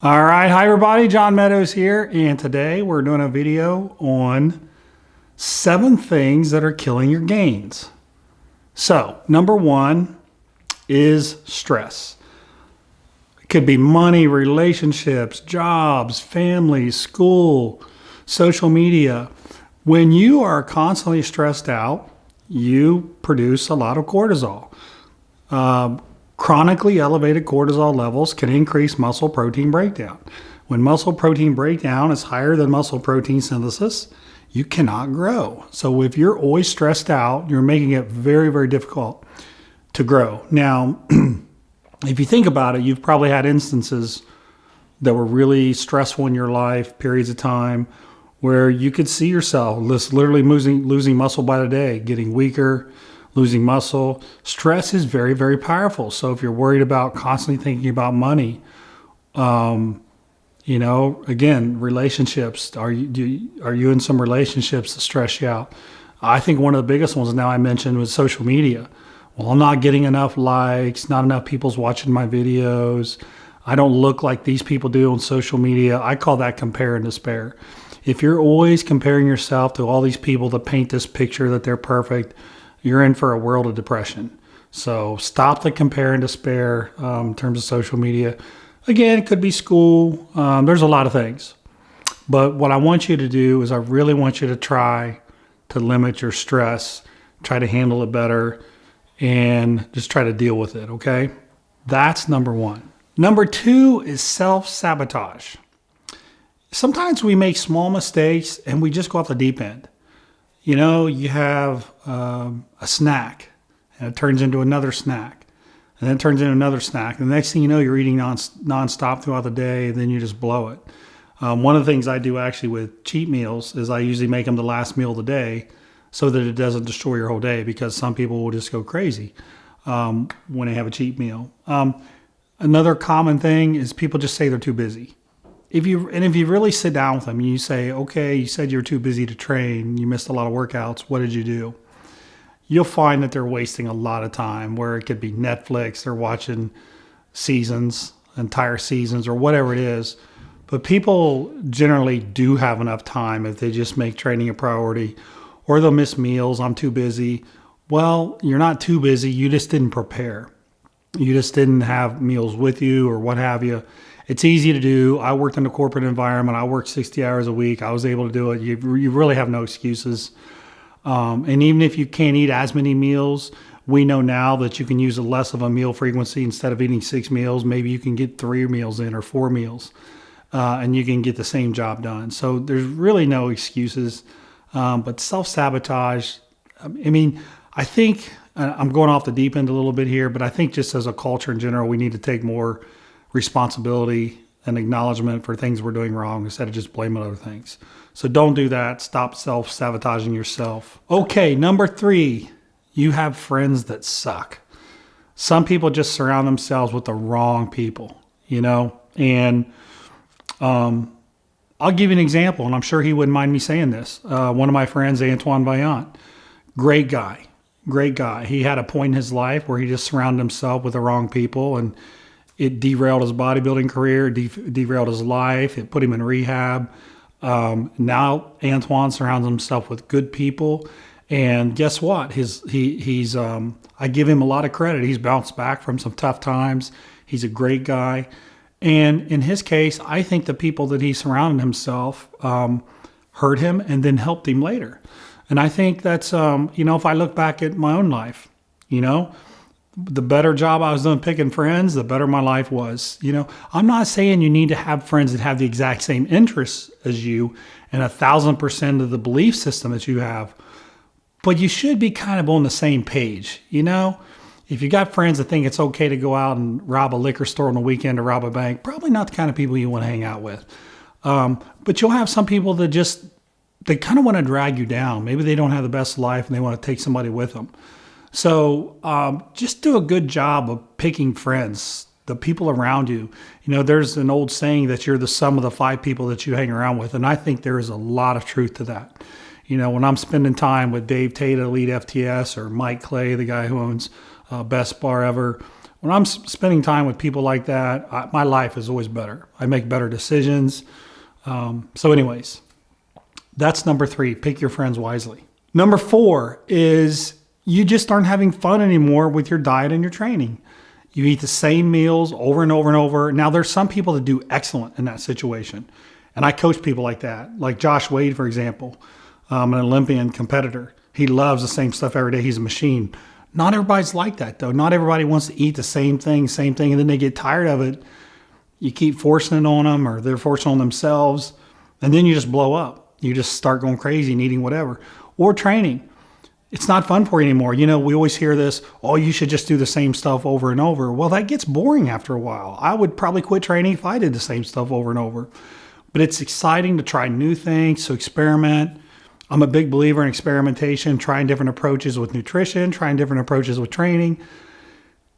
All right, hi everybody, John Meadows here, and today we're doing a video on 7 things that are killing your gains. So, number 1 is stress. It could be money, relationships, jobs, family, school, social media. When you are constantly stressed out, you produce a lot of cortisol. Chronically elevated cortisol levels can increase muscle protein breakdown. When muscle protein breakdown is higher than muscle protein synthesis, you cannot grow. So if you're always stressed out, you're making it very, very difficult to grow. Now, if you think about it, you've probably had instances that were really stressful in your life, periods of time, where you could see yourself literally losing muscle by the day, getting weaker, losing muscle. Stress is very, very powerful. So if you're worried about constantly thinking about money, again, relationships, are you in some relationships that stress you out? I think one of the biggest ones now I mentioned was social media. Well, I'm not getting enough likes, not enough people's watching my videos. I don't look like these people do on social media. I call that compare and despair. If you're always comparing yourself to all these people that paint this picture that they're perfect, you're in for a world of depression. So stop the compare and despair in terms of social media. Again, it could be school. There's a lot of things. But what I want you to do is I really want you to try to limit your stress, try to handle it better, and just try to deal with it, okay? That's number 1. Number 2 is self-sabotage. Sometimes we make small mistakes and we just go off the deep end. You know, you have a snack, and it turns into another snack, and then it turns into another snack. And the next thing you know, you're eating nonstop throughout the day, and then you just blow it. One of the things I do actually with cheat meals is I usually make them the last meal of the day so that it doesn't destroy your whole day, because some people will just go crazy when they have a cheat meal. Another common thing is people just say they're too busy. If you really sit down with them and you say, okay, you said you're too busy to train, you missed a lot of workouts, what did you do? You'll find that they're wasting a lot of time, where it could be Netflix, they're watching entire seasons, or whatever it is. But people generally do have enough time if they just make training a priority, or they'll miss meals. I'm too busy. Well, you're not too busy. You just didn't prepare. You just didn't have meals with you or what have you. It's easy to do. I worked in a corporate environment. I worked 60 hours a week. I was able to do it. You really have no excuses. And even if you can't eat as many meals, we know now that you can use less of a meal frequency. Instead of eating 6 meals, maybe you can get 3 meals in, or 4 meals, and you can get the same job done. So there's really no excuses. But self-sabotage, I think I'm going off the deep end a little bit here, but I think just as a culture in general, we need to take more responsibility and acknowledgement for things we're doing wrong instead of just blaming other things. So don't do that. Stop self-sabotaging yourself. Okay, number 3, you have friends that suck. Some people just surround themselves with the wrong people, and I'll give you an example, and I'm sure he wouldn't mind me saying this. One of my friends, Antoine Vaillant, great guy. He had a point in his life where he just surrounded himself with the wrong people, and it derailed his bodybuilding career, derailed his life. It put him in rehab. Now Antoine surrounds himself with good people, and guess what? I give him a lot of credit. He's bounced back from some tough times. He's a great guy, and in his case, I think the people that he surrounded himself hurt him and then helped him later. And I think that's if I look back at my own life, the better job I was doing picking friends, the better my life was. I'm not saying you need to have friends that have the exact same interests as you and 1,000% of the belief system that you have, but you should be kind of on the same page. If you got friends that think it's okay to go out and rob a liquor store on the weekend or rob a bank, probably not the kind of people you want to hang out with. But you'll have some people that they kind of want to drag you down. Maybe they don't have the best life and they want to take somebody with them. So just do a good job of picking friends, the people around you. There's an old saying that you're the sum of the 5 people that you hang around with, and I think there is a lot of truth to that. When I'm spending time with Dave Tate, Elite FTS, or Mike Clay, the guy who owns Best Bar Ever, When I'm spending time with people like that, my life is always better. I make better decisions. So anyways, that's number 3. Pick your friends wisely. Number 4 is you just aren't having fun anymore with your diet and your training. You eat the same meals over and over and over. Now, there's some people that do excellent in that situation. And I coach people like that. Like Josh Wade, for example, an Olympian competitor. He loves the same stuff every day. He's a machine. Not everybody's like that, though. Not everybody wants to eat the same thing, and then they get tired of it. You keep forcing it on them, or they're forcing it on themselves, and then you just blow up. You just start going crazy and eating whatever. Or training. It's not fun for you anymore. We always hear this, oh, you should just do the same stuff over and over. Well, that gets boring after a while. I would probably quit training if I did the same stuff over and over. But it's exciting to try new things, to experiment. I'm a big believer in experimentation, trying different approaches with nutrition, trying different approaches with training.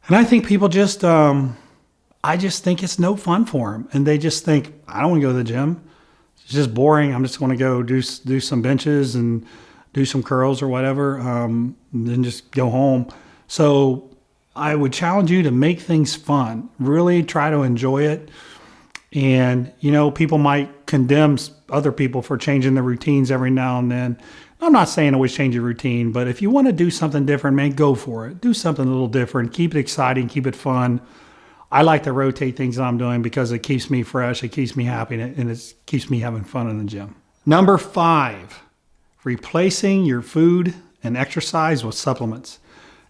And I think people just, I just think it's no fun for them. And they just think, I don't want to go to the gym. It's just boring. I'm just going to go do some benches and do some curls or whatever, and then just go home. So I would challenge you to make things fun. Really try to enjoy it. And, people might condemn other people for changing their routines every now and then. I'm not saying always change your routine, but if you want to do something different, man, go for it. Do something a little different. Keep it exciting. Keep it fun. I like to rotate things that I'm doing because it keeps me fresh. It keeps me happy, and it keeps me having fun in the gym. Number 5, replacing your food and exercise with supplements.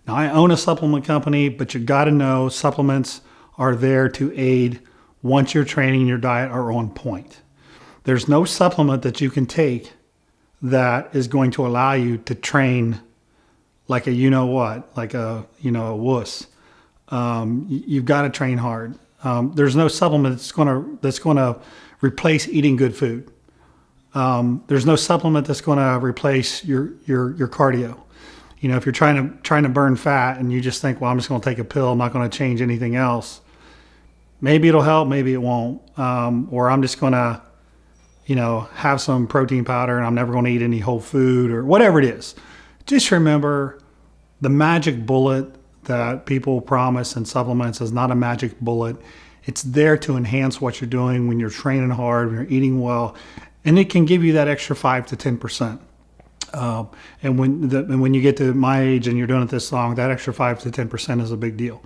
Now, I own a supplement company, but you got to know supplements are there to aid once your training and your diet are on point. There's no supplement that you can take that is going to allow you to train like a you-know-what, like a wuss. You've got to train hard. There's no supplement that's going to replace eating good food. There's no supplement that's going to replace your cardio. If you're trying to burn fat and you just think, well, I'm just going to take a pill, I'm not going to change anything else. Maybe it'll help, maybe it won't. Or I'm just going to, have some protein powder and I'm never going to eat any whole food or whatever it is. Just remember, the magic bullet that people promise in supplements is not a magic bullet. It's there to enhance what you're doing when you're training hard, when you're eating well, and it can give you that extra 5 to 10%. And when you get to my age and you're doing it this long, that extra 5 to 10% is a big deal.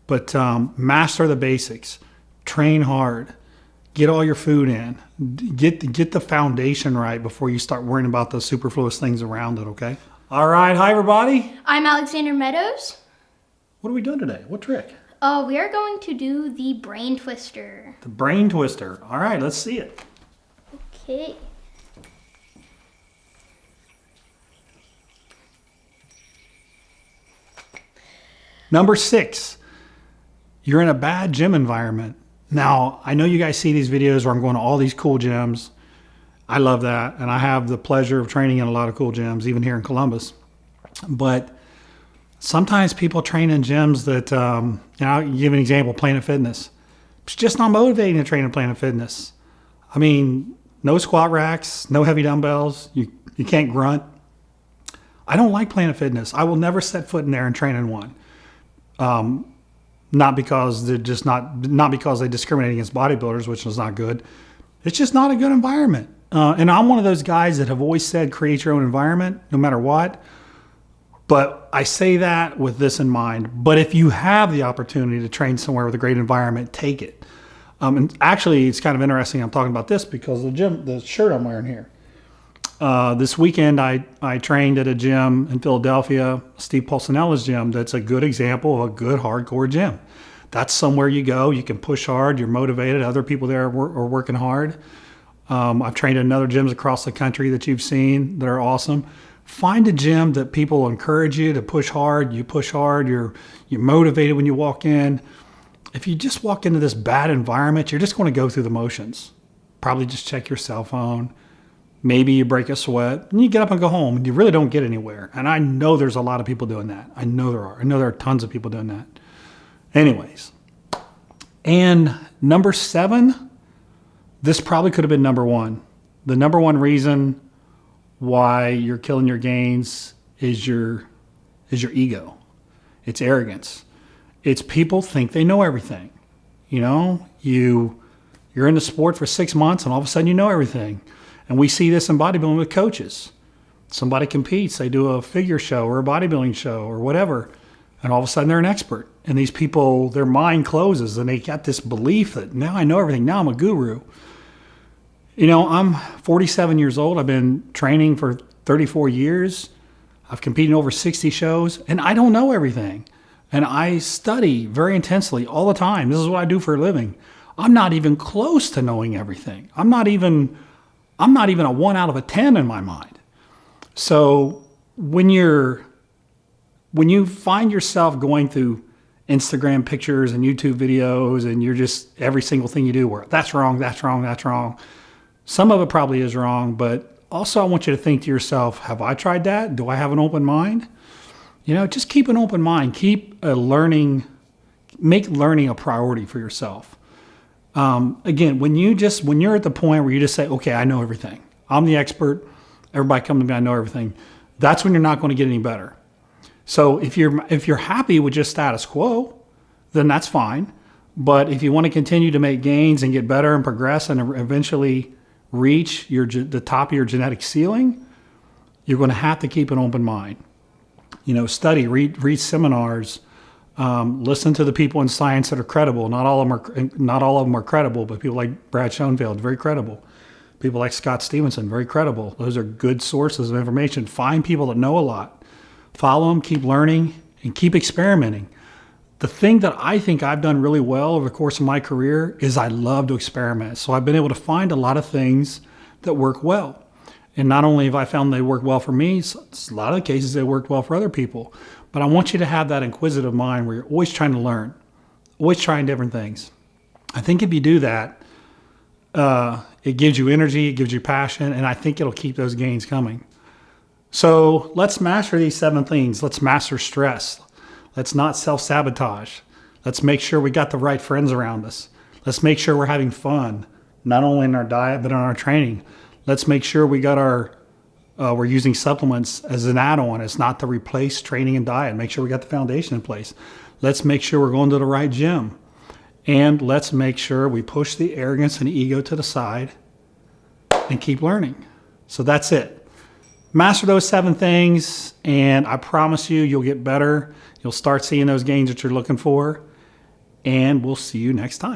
But master the basics, train hard, get all your food in, get the foundation right before you start worrying about the superfluous things around it, okay? All right, hi everybody. I'm Alexander Meadows. What are we doing today? What trick? We are going to do the brain twister. The brain twister. All right, let's see it. Okay. Number 6, you're in a bad gym environment. Now, I know you guys see these videos where I'm going to all these cool gyms. I love that, and I have the pleasure of training in a lot of cool gyms, even here in Columbus. But sometimes people train in gyms that, I'll give an example, Planet Fitness. It's just not motivating to train in Planet Fitness. I mean, no squat racks, no heavy dumbbells. You can't grunt. I don't like Planet Fitness. I will never set foot in there and train in one. Not because they're just not because they discriminate against bodybuilders, which is not good. It's just not a good environment. And I'm one of those guys that have always said create your own environment, no matter what. But I say that with this in mind. But if you have the opportunity to train somewhere with a great environment, take it. And actually, it's kind of interesting I'm talking about this because the shirt I'm wearing here. This weekend, I trained at a gym in Philadelphia, Steve Pulcinella's gym. That's a good example of a good hardcore gym. That's somewhere you go. You can push hard. You're motivated. Other people there are working hard. I've trained at other gyms across the country that you've seen that are awesome. Find a gym that people encourage you to push hard. You push hard. You're motivated when you walk in. If you just walk into this bad environment, you're just going to go through the motions. Probably just check your cell phone. Maybe you break a sweat and you get up and go home and you really don't get anywhere. And I know there's a lot of people doing that. I know there are. I know there are tons of people doing that. Anyways. And number 7, this probably could have been number 1. The number 1 reason why you're killing your gains is your ego. It's arrogance. It's people think they know everything. You know, you're in the sport for 6 months and all of a sudden you know everything. And we see this in bodybuilding with coaches. Somebody competes, they do a figure show or a bodybuilding show or whatever, and all of a sudden they're an expert. And these people, their mind closes and they got this belief that now I know everything, now I'm a guru. You know, I'm 47 years old. I've been training for 34 years. I've competed in over 60 shows, and I don't know everything. And I study very intensely all the time. This is what I do for a living. I'm not even close to knowing everything. I'm not even a 1 out of a 10 in my mind. So when you find yourself going through Instagram pictures and YouTube videos and you're just every single thing you do where that's wrong, that's wrong, that's wrong. Some of it probably is wrong, but also I want you to think to yourself, have I tried that? Do I have an open mind? You know, just keep an open mind. Make learning a priority for yourself. Again, when you're at the point where you just say, okay, I know everything. I'm the expert. Everybody come to me, I know everything. That's when you're not going to get any better. So if you're happy with just status quo, then that's fine. But if you want to continue to make gains and get better and progress and eventually reach the top of your genetic ceiling, you're going to have to keep an open mind. You know, study, read seminars, listen to the people in science that are credible. Not all of them are credible, but people like Brad Schoenfeld, very credible. People like Scott Stevenson, very credible. Those are good sources of information. Find people that know a lot. Follow them, keep learning, and keep experimenting. The thing that I think I've done really well over the course of my career is I love to experiment. So I've been able to find a lot of things that work well. And not only have I found they work well for me, a lot of the cases they worked well for other people. But I want you to have that inquisitive mind where you're always trying to learn, always trying different things. I think if you do that, it gives you energy, it gives you passion, and I think it'll keep those gains coming. So let's master these 7 things. Let's master stress. Let's not self-sabotage. Let's make sure we got the right friends around us. Let's make sure we're having fun, not only in our diet, but in our training. Let's make sure we got we're using supplements as an add-on. It's not to replace training and diet. Make sure we got the foundation in place. Let's make sure we're going to the right gym. And let's make sure we push the arrogance and ego to the side and keep learning. So that's it. Master those 7 things, and I promise you'll get better. You'll start seeing those gains that you're looking for, and we'll see you next time.